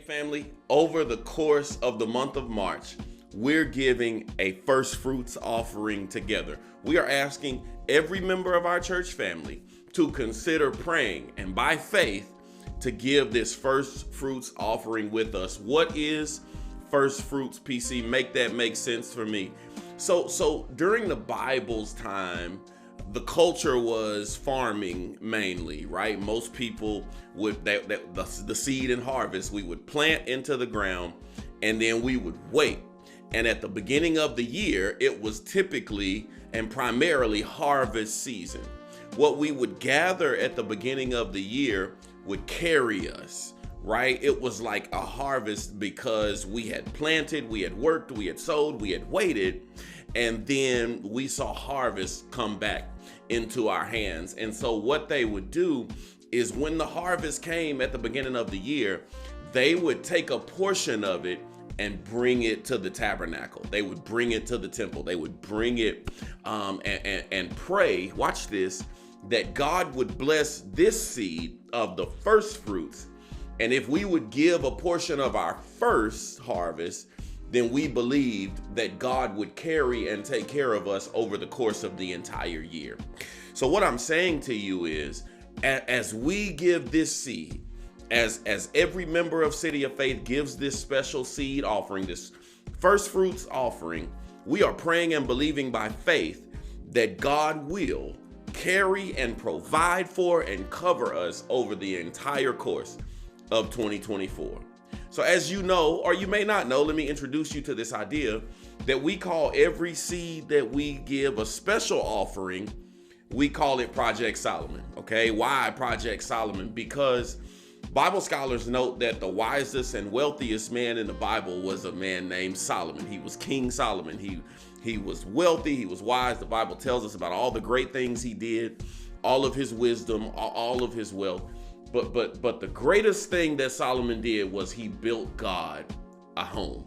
family, over the course of the month of March, we're giving a first fruits offering together. We are asking every member of our church family to consider praying and by faith to give this first fruits offering with us. What is first fruits, PC? Make that make sense for me. So during the Bible's time, the culture was farming mainly, right? Most people would, the seed and harvest, we would plant into the ground and then we would wait. And at the beginning of the year, it was typically and primarily harvest season. What we would gather at the beginning of the year would carry us, right? It was like a harvest because we had planted, we had worked, we had sowed, we had waited, and then we saw harvest come back into our hands. And so what they would do is when the harvest came at the beginning of the year, they would take a portion of it and bring it to the tabernacle. They would bring it to the temple. They would bring it and pray, watch this, that God would bless this seed of the first fruits. And if we would give a portion of our first harvest, then we believed that God would carry and take care of us over the course of the entire year. So what I'm saying to you is, as we give this seed, as every member of City of Faith gives this special seed offering, this first fruits offering, we are praying and believing by faith that God will carry and provide for and cover us over the entire course of 2024. So as you know, or you may not know, let me introduce you to this idea that we call every seed that we give a special offering. We call it Project Solomon. Okay, why Project Solomon? Because Bible scholars note that the wisest and wealthiest man in the Bible was a man named Solomon. He was King Solomon. He was wealthy, he was wise. The Bible tells us about all the great things he did, all of his wisdom, all of his wealth. But the greatest thing that Solomon did was he built God a home.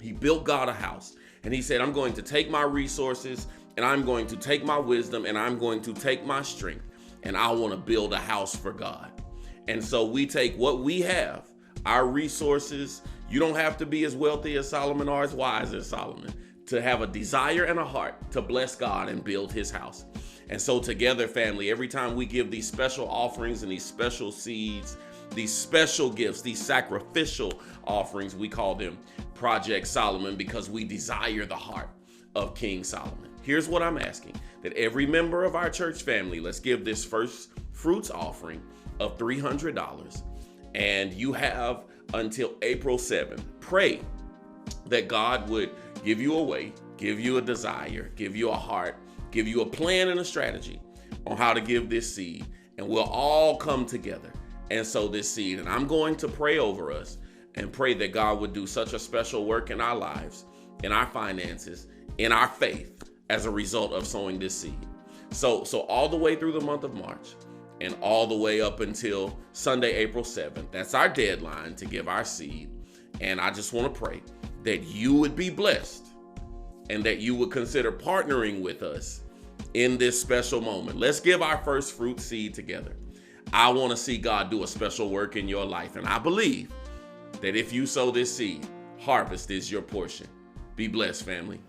He built God a house. And he said, I'm going to take my resources and I'm going to take my wisdom and I'm going to take my strength and I want to build a house for God. And so we take what we have, our resources. You don't have to be as wealthy as Solomon or as wise as Solomon to have a desire and a heart to bless God and build his house. And so together, family, every time we give these special offerings and these special seeds, these special gifts, these sacrificial offerings, we call them Project Solomon because we desire the heart of King Solomon. Here's what I'm asking, that every member of our church family, let's give this first fruits offering of $300. And you have until April 7th. Pray that God would give you a way, give you a desire, give you a heart, give you a plan and a strategy on how to give this seed. And we'll all come together and sow this seed. And I'm going to pray over us and pray that God would do such a special work in our lives, in our finances, in our faith as a result of sowing this seed. So all the way through the month of March and all the way up until Sunday, April 7th, that's our deadline to give our seed. And I just want to pray that you would be blessed and that you would consider partnering with us in this special moment. Let's give our first fruit seed together. I want to see God do a special work in your life. And I believe that if you sow this seed, harvest is your portion. Be blessed, family.